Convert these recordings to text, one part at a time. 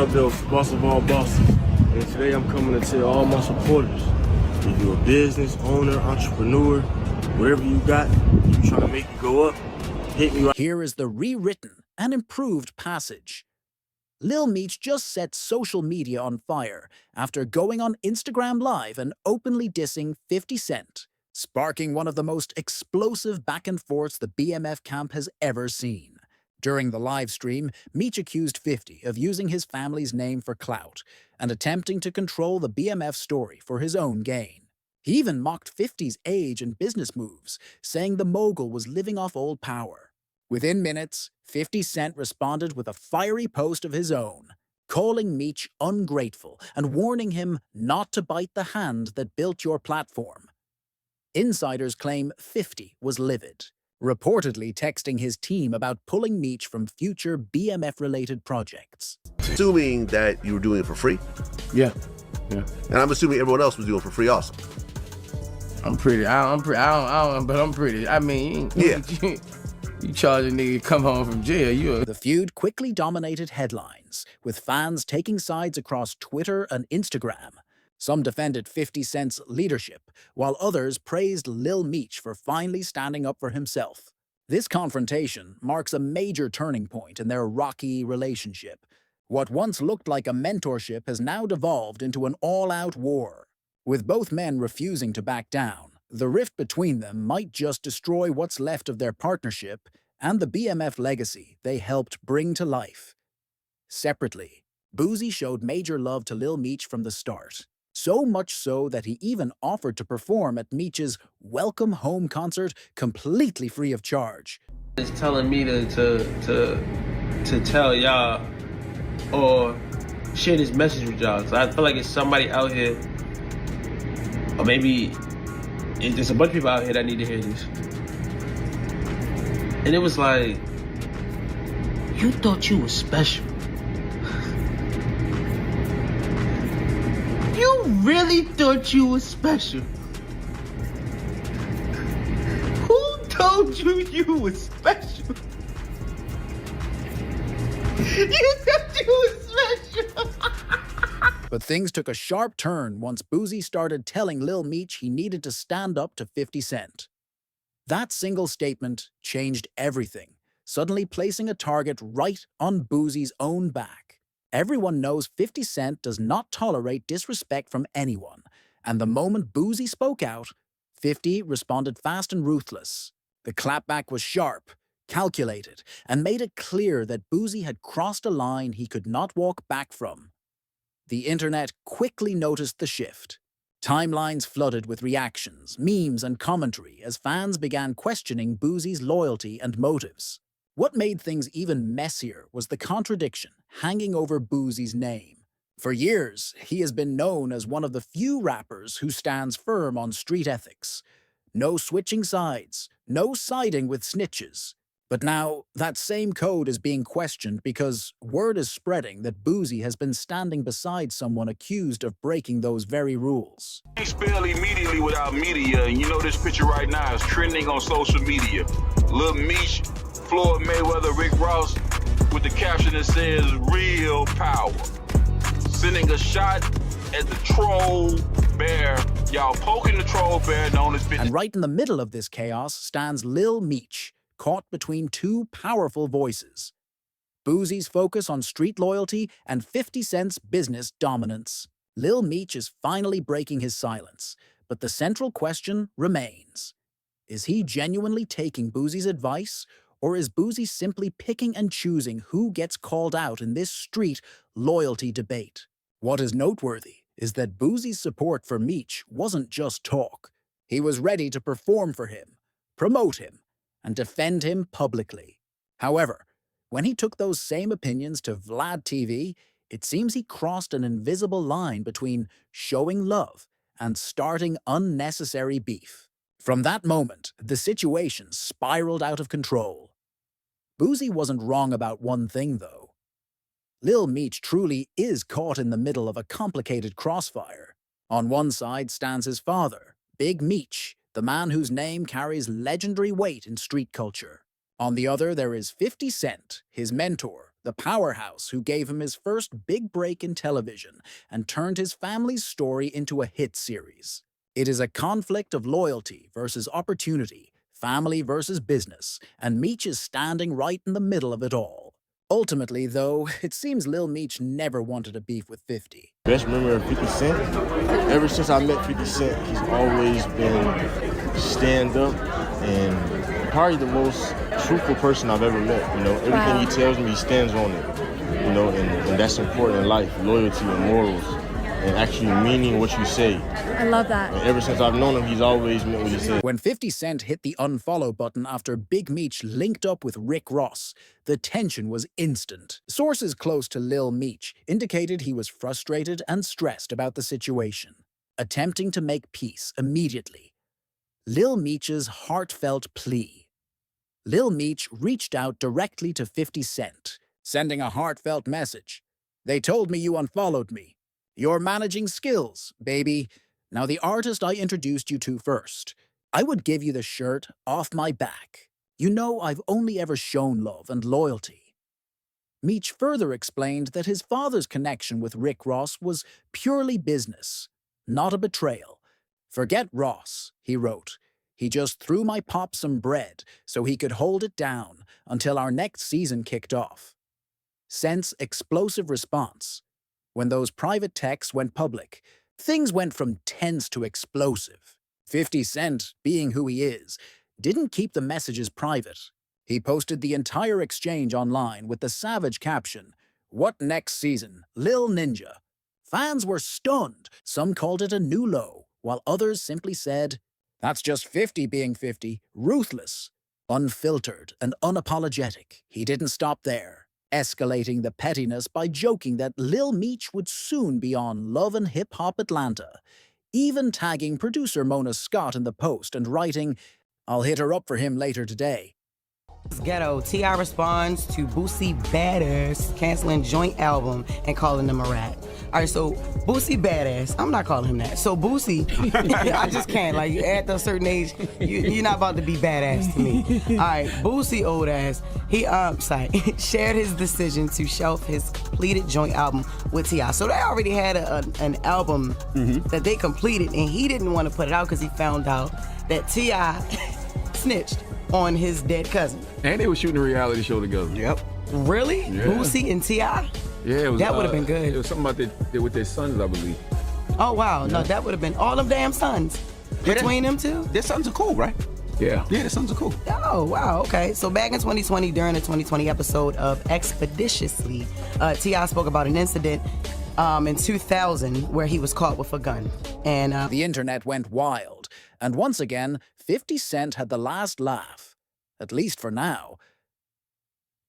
Up there with boss of all bosses, and today I'm coming to tell all my supporters, if you're a business owner, entrepreneur, whatever you got, you trying to make it go up, hit me right. Here is the rewritten and improved passage. Lil Meech just set social media on fire after going on Instagram Live and openly dissing 50 Cent, sparking one of the most explosive back-and-forths the BMF camp has ever seen. During the live stream, Meech accused 50 of using his family's name for clout and attempting to control the BMF story for his own gain. He even mocked 50's age and business moves, saying the mogul was living off old power. Within minutes, 50 Cent responded with a fiery post of his own, calling Meech ungrateful and warning him not to bite the hand that built your platform. Insiders claim 50 was livid, reportedly texting his team about pulling Meech from future BMF-related projects. Assuming that you were doing it for free? Yeah. And I'm assuming everyone else was doing it for free also. I'm pretty. But I'm pretty. I mean, yeah. You charge a nigga to come home from jail, The feud quickly dominated headlines, with fans taking sides across Twitter and Instagram. Some defended 50 Cent's leadership, while others praised Lil Meech for finally standing up for himself. This confrontation marks a major turning point in their rocky relationship. What once looked like a mentorship has now devolved into an all-out war. With both men refusing to back down, the rift between them might just destroy what's left of their partnership and the BMF legacy they helped bring to life. Separately, Boosie showed major love to Lil Meech from the start. So much so that he even offered to perform at Meech's Welcome Home concert completely free of charge. It's telling me to tell y'all or share this message with y'all. So I feel like it's somebody out here, or maybe there's a bunch of people out here that need to hear this. And it was like, you thought you were special. You really thought you were special. Who told you you were special? You thought you were special. But things took a sharp turn once Boosie started telling Lil Meech he needed to stand up to 50 Cent. That single statement changed everything, suddenly placing a target right on Boosie's own back. Everyone knows 50 Cent does not tolerate disrespect from anyone, and the moment Boosie spoke out, 50 responded fast and ruthless. The clapback was sharp, calculated, and made it clear that Boosie had crossed a line he could not walk back from. The internet quickly noticed the shift. Timelines flooded with reactions, memes, and commentary as fans began questioning Boosie's loyalty and motives. What made things even messier was the contradiction hanging over Boosie's name. For years, he has been known as one of the few rappers who stands firm on street ethics. No switching sides, no siding with snitches. But now, that same code is being questioned because word is spreading that Boosie has been standing beside someone accused of breaking those very rules. Can't spell immediately without media, and you know this picture right now is trending on social media. Lil Meech, Floyd Mayweather, Rick Ross, with the caption that says, "Real power." Sending a shot at the troll bear. Y'all poking the troll bear known as 50. And right in the middle of this chaos stands Lil Meech, caught between two powerful voices. Boosie's focus on street loyalty and 50 Cent's business dominance. Lil Meech is finally breaking his silence, but the central question remains. Is he genuinely taking Boosie's advice, or is Boosie simply picking and choosing who gets called out in this street loyalty debate? What is noteworthy is that Boosie's support for Meech wasn't just talk. He was ready to perform for him, promote him, and defend him publicly. However, when he took those same opinions to Vlad TV, it seems he crossed an invisible line between showing love and starting unnecessary beef. From that moment, the situation spiraled out of control. Boosie wasn't wrong about one thing, though. Lil Meech truly is caught in the middle of a complicated crossfire. On one side stands his father, Big Meech, the man whose name carries legendary weight in street culture. On the other, there is 50 Cent, his mentor, the powerhouse who gave him his first big break in television and turned his family's story into a hit series. It is a conflict of loyalty versus opportunity, family versus business, and Meech is standing right in the middle of it all. Ultimately, though, it seems Lil Meech never wanted a beef with 50. Best memory of 50 Cent? Ever since I met 50 Cent, he's always been stand up and probably the most truthful person I've ever met. You know, everything he tells me, he stands on it. You know, and that's important in life, loyalty and morals, and actually meaning what you say. I love that. And ever since I've known him, he's always meant what he said. When 50 Cent hit the unfollow button after Big Meech linked up with Rick Ross, the tension was instant. Sources close to Lil Meech indicated he was frustrated and stressed about the situation, attempting to make peace immediately. Lil Meech's heartfelt plea. Lil Meech reached out directly to 50 Cent, sending a heartfelt message. "They told me you unfollowed me. You're managing skills, baby. Now the artist I introduced you to first. I would give you the shirt off my back. You know I've only ever shown love and loyalty." Meech further explained that his father's connection with Rick Ross was purely business, not a betrayal. "Forget Ross," he wrote. "He just threw my pop some bread so he could hold it down until our next season kicked off." Cent's explosive response. When those private texts went public, things went from tense to explosive. 50 Cent, being who he is, didn't keep the messages private. He posted the entire exchange online with the savage caption, "What next season? Lil Ninja." Fans were stunned. Some called it a new low, while others simply said, "That's just 50 being 50, ruthless." Unfiltered and unapologetic, he didn't stop there, escalating the pettiness by joking that Lil Meech would soon be on Love and Hip Hop Atlanta, even tagging producer Mona Scott in the post and writing, "I'll hit her up for him later today." Ghetto, T.I. responds to Boosie Badass canceling joint album and calling him a rat. All right, so Boosie Badass, I'm not calling him that. So Boosie, I just can't. Like, at a certain age, you're not about to be badass to me. All right, Boosie old ass, he shared his decision to shelf his completed joint album with T.I. So they already had an album that they completed, and he didn't want to put it out because he found out that T.I. snitched on his dead cousin. And they were shooting a reality show together. Yep. Really? Yeah. Boosie and T.I.? Yeah, it was. That would have been good. It was something about with their sons, I believe. Oh, wow. No, that would have been all them damn sons. Between them two? Their sons are cool, right? Yeah. Yeah, their sons are cool. Oh, wow. Okay. So back in 2020, during the 2020 episode of Expeditiously, T.I. spoke about an incident in 2000 where he was caught with a gun. And the internet went wild. And once again, 50 Cent had the last laugh, at least for now.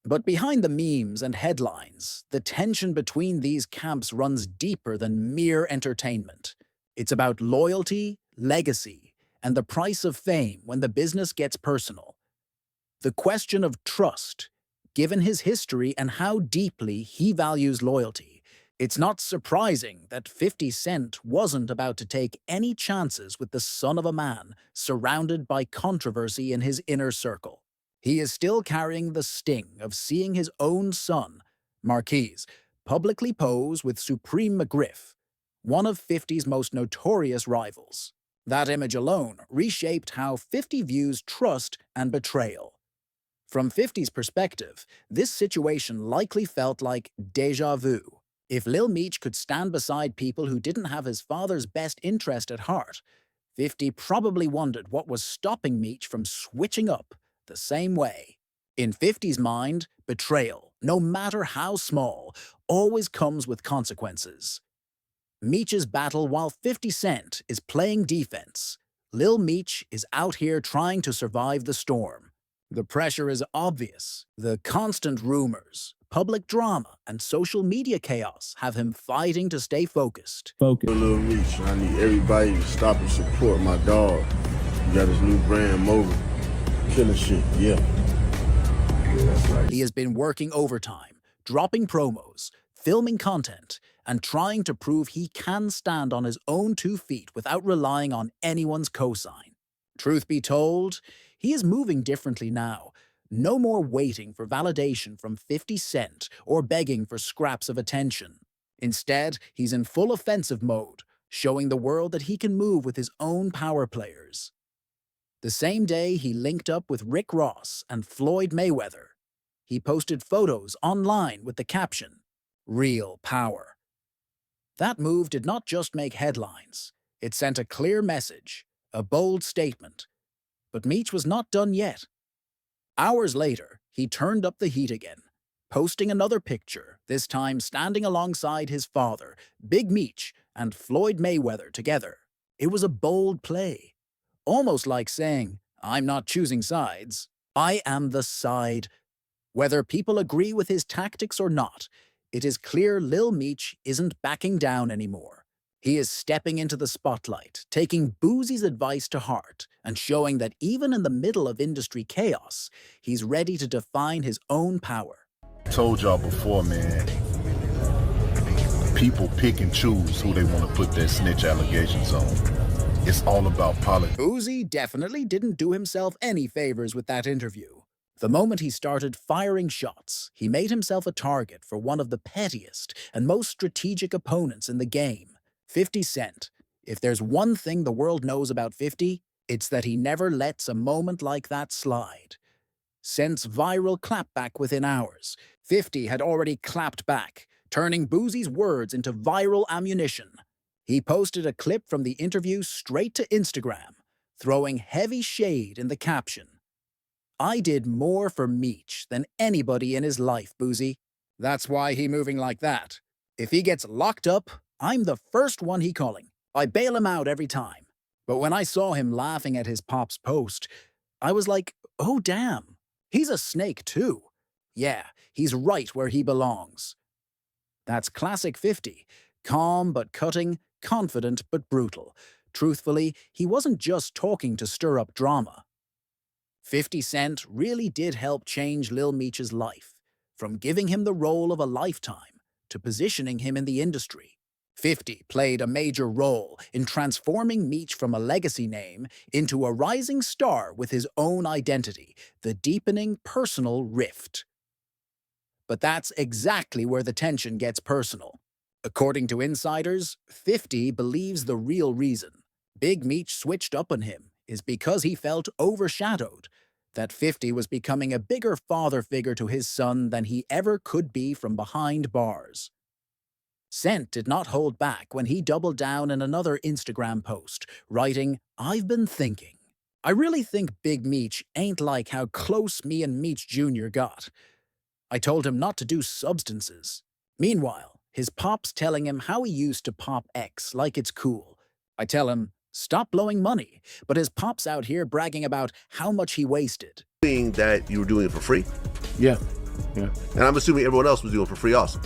But behind the memes and headlines, the tension between these camps runs deeper than mere entertainment. It's about loyalty, legacy, and the price of fame when the business gets personal. The question of trust, given his history and how deeply he values loyalty. It's not surprising that 50 Cent wasn't about to take any chances with the son of a man surrounded by controversy in his inner circle. He is still carrying the sting of seeing his own son, Marquise, publicly pose with Supreme McGriff, one of 50's most notorious rivals. That image alone reshaped how 50 views trust and betrayal. From 50's perspective, this situation likely felt like déjà vu. If Lil Meech could stand beside people who didn't have his father's best interest at heart, 50 probably wondered what was stopping Meech from switching up the same way. In 50's mind, betrayal, no matter how small, always comes with consequences. Meech's battle while 50 Cent is playing defense. Lil Meech is out here trying to survive the storm. The pressure is obvious. The constant rumors, public drama, and social media chaos have him fighting to stay focused. Lil Meech, I need everybody to stop and support my dog. He got his new brand, Mobile. Killing shit, yeah. That's right. He has been working overtime, dropping promos, filming content, and trying to prove he can stand on his own 2 feet without relying on anyone's cosign. Truth be told, he is moving differently now, No more waiting for validation from 50 Cent or begging for scraps of attention. Instead, he's in full offensive mode, showing the world that he can move with his own power players. The same day, he linked up with Rick Ross and Floyd Mayweather. He posted photos online with the caption, "Real Power." That move did not just make headlines. It sent a clear message, a bold statement. But Meech was not done yet. Hours later, he turned up the heat again, posting another picture, this time standing alongside his father, Big Meech, and Floyd Mayweather together. It was a bold play, almost like saying, "I'm not choosing sides, I am the side." Whether people agree with his tactics or not, it is clear Lil Meech isn't backing down anymore. He is stepping into the spotlight, taking Boozy's advice to heart, and showing that even in the middle of industry chaos, he's ready to define his own power. Told y'all before, man, people pick and choose who they want to put their snitch allegations on. It's all about politics. Boozy definitely didn't do himself any favors with that interview. The moment he started firing shots, he made himself a target for one of the pettiest and most strategic opponents in the game, 50 Cent. If there's one thing the world knows about 50, it's that he never lets a moment like that slide. Cent's viral clapback within hours, 50 had already clapped back, turning Boozy's words into viral ammunition. He posted a clip from the interview straight to Instagram, throwing heavy shade in the caption. "I did more for Meech than anybody in his life, Boozy. That's why he moving like that. If he gets locked up, I'm the first one he calling. I bail him out every time." But when I saw him laughing at his pop's post, I was like, oh damn, he's a snake too. Yeah, he's right where he belongs. That's classic 50. Calm but cutting, confident but brutal. Truthfully, he wasn't just talking to stir up drama. 50 Cent really did help change Lil Meech's life, from giving him the role of a lifetime to positioning him in the industry. 50 played a major role in transforming Meech from a legacy name into a rising star with his own identity, the deepening personal rift. But that's exactly where the tension gets personal. According to insiders, 50 believes the real reason Big Meech switched up on him is because he felt overshadowed, that 50 was becoming a bigger father figure to his son than he ever could be from behind bars. Cent did not hold back when he doubled down in another Instagram post, writing, "I've been thinking. I really think Big Meech ain't like how close me and Meech Jr. got. I told him not to do substances. Meanwhile, his pop's telling him how he used to pop X like it's cool. I tell him, stop blowing money, but his pop's out here bragging about how much he wasted." Assuming that you were doing it for free, Yeah. and I'm assuming everyone else was doing it for free also.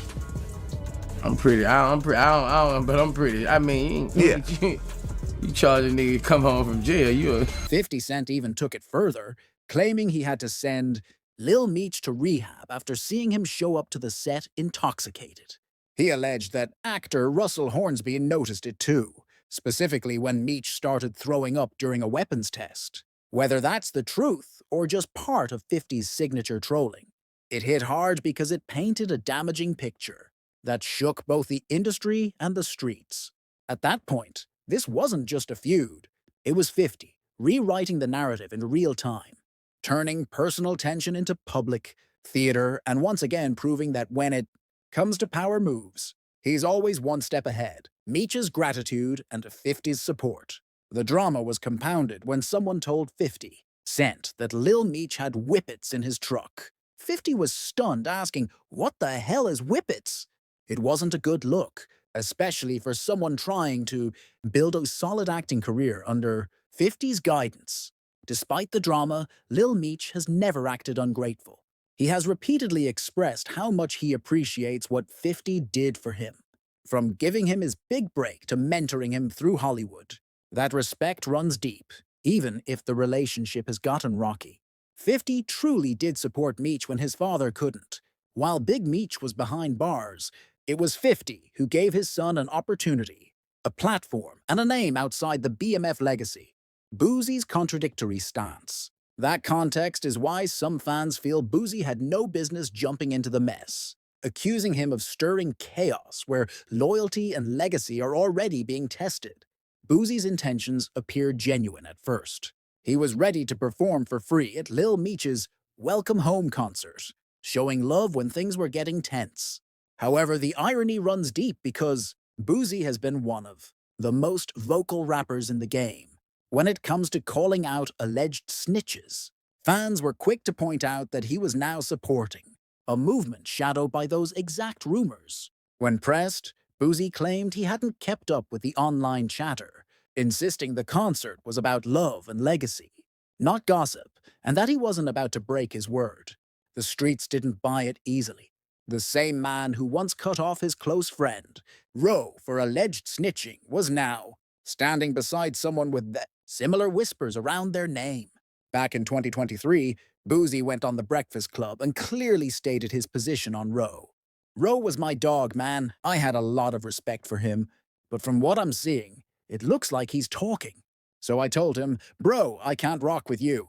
I'm pretty. I don't. But I'm pretty. I mean, Yeah. you charge a nigga to come home from jail. You. 50 Cent even took it further, claiming he had to send Lil Meech to rehab after seeing him show up to the set intoxicated. He alleged that actor Russell Hornsby noticed it too, specifically when Meech started throwing up during a weapons test. Whether that's the truth or just part of 50's signature trolling, it hit hard because it painted a damaging picture that shook both the industry and the streets. At that point, this wasn't just a feud. It was 50, rewriting the narrative in real time, turning personal tension into public theater, and once again proving that when it comes to power moves, he's always one step ahead. Meech's gratitude and 50's support. The drama was compounded when someone told 50 Cent that Lil Meech had whippets in his truck. 50 was stunned, asking, "What the hell is whippets?" It wasn't a good look, especially for someone trying to build a solid acting career under 50's guidance. Despite the drama, Lil Meech has never acted ungrateful. He has repeatedly expressed how much he appreciates what 50 did for him, from giving him his big break to mentoring him through Hollywood. That respect runs deep, even if the relationship has gotten rocky. 50 truly did support Meech when his father couldn't. While Big Meech was behind bars, it was 50 who gave his son an opportunity, a platform, and a name outside the BMF legacy. Boozy's contradictory stance. That context is why some fans feel Boosie had no business jumping into the mess, accusing him of stirring chaos where loyalty and legacy are already being tested. Boosie's intentions appeared genuine at first. He was ready to perform for free at Lil Meech's Welcome Home concert, showing love when things were getting tense. However, the irony runs deep because Boosie has been one of the most vocal rappers in the game. When it comes to calling out alleged snitches, fans were quick to point out that he was now supporting a movement shadowed by those exact rumors. When pressed, Boosie claimed he hadn't kept up with the online chatter, insisting the concert was about love and legacy, not gossip, and that he wasn't about to break his word. The streets didn't buy it easily. The same man who once cut off his close friend, Roe, for alleged snitching, was now standing beside someone with similar whispers around their name. Back in 2023, Boosie went on The Breakfast Club and clearly stated his position on Roe. Roe was my dog, man. I had a lot of respect for him. But from what I'm seeing, it looks like he's talking. So I told him, bro, I can't rock with you.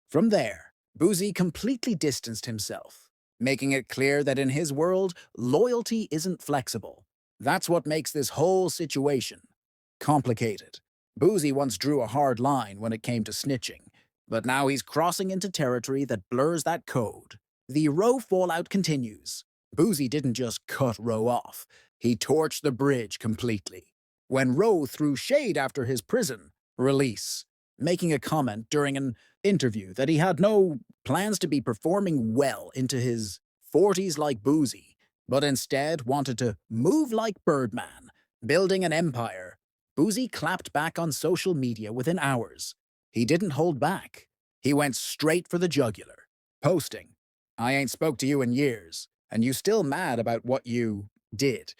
From there, Boosie completely distanced himself, making it clear that in his world, loyalty isn't flexible. That's what makes this whole situation complicated. Boosie once drew a hard line when it came to snitching, but now he's crossing into territory that blurs that code. The Roe fallout continues. Boosie didn't just cut Roe off, he torched the bridge completely. When Roe threw shade after his prison release, making a comment during an interview that he had no plans to be performing well into his 40s like Boosie, but instead wanted to move like Birdman, building an empire. Boosie clapped back on social media within hours. He didn't hold back. He went straight for the jugular, posting, I ain't spoke to you in years, and you still mad about what you did.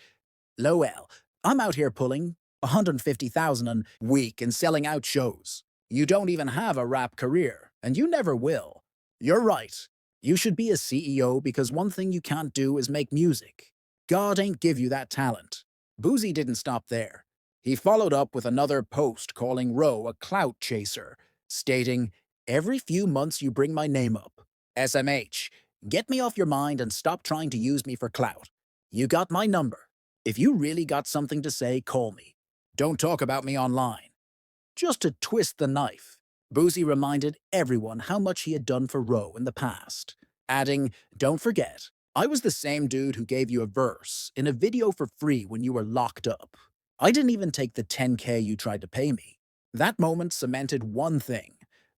Lol, I'm out here pulling 150,000 a week and selling out shows. You don't even have a rap career, and you never will. You're right. You should be a CEO because one thing you can't do is make music. God ain't give you that talent. Boosie didn't stop there. He followed up with another post calling Roe a clout chaser, stating, every few months you bring my name up. SMH, get me off your mind and stop trying to use me for clout. You got my number. If you really got something to say, call me. Don't talk about me online. Just to twist the knife, Boosie reminded everyone how much he had done for Roe in the past, adding, don't forget, I was the same dude who gave you a verse in a video for free when you were locked up. I didn't even take the $10K you tried to pay me. That moment cemented one thing.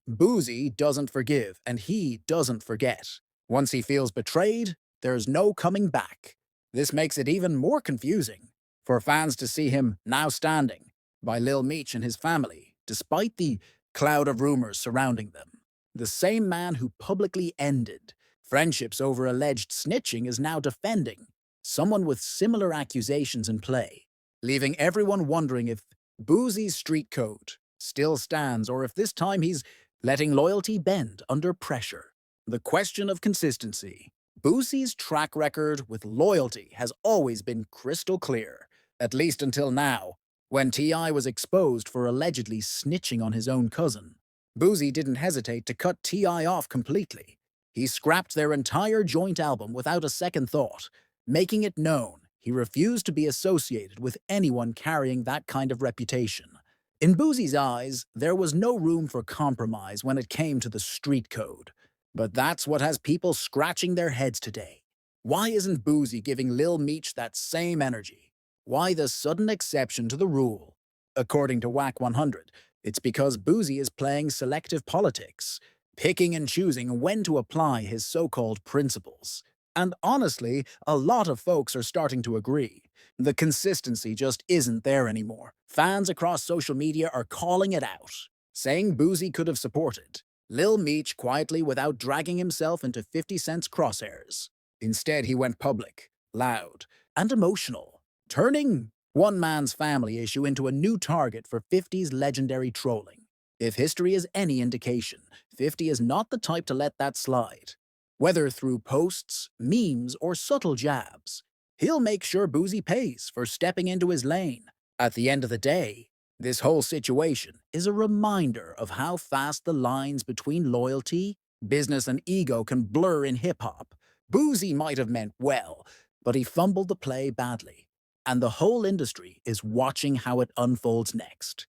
Boosie doesn't forgive, and he doesn't forget. Once he feels betrayed, there's no coming back. This makes it even more confusing for fans to see him now standing by Lil Meech and his family, despite the cloud of rumors surrounding them. The same man who publicly ended friendships over alleged snitching is now defending someone with similar accusations in play, leaving everyone wondering if Boosie's street code still stands or if this time he's letting loyalty bend under pressure. The question of consistency. Boosie's track record with loyalty has always been crystal clear, at least until now, when T.I. was exposed for allegedly snitching on his own cousin. Boosie didn't hesitate to cut T.I. off completely. He scrapped their entire joint album without a second thought, making it known he refused to be associated with anyone carrying that kind of reputation. In Boosie's eyes, there was no room for compromise when it came to the street code. But that's what has people scratching their heads today. Why isn't Boosie giving Lil Meech that same energy? Why the sudden exception to the rule? According to Whack 100, it's because Boosie is playing selective politics, picking and choosing when to apply his so-called principles. And honestly, a lot of folks are starting to agree. The consistency just isn't there anymore. Fans across social media are calling it out, saying Boosie could have supported Lil Meech quietly without dragging himself into 50 Cent's crosshairs. Instead, he went public, loud, and emotional, turning one man's family issue into a new target for 50's legendary trolling. If history is any indication, 50 is not the type to let that slide. Whether through posts, memes, or subtle jabs, he'll make sure Boosie pays for stepping into his lane. At the end of the day, This whole situation is a reminder of how fast the lines between loyalty, business, and ego can blur in hip-hop. Boosie might have meant well, but he fumbled the play badly, and the whole industry is watching how it unfolds next.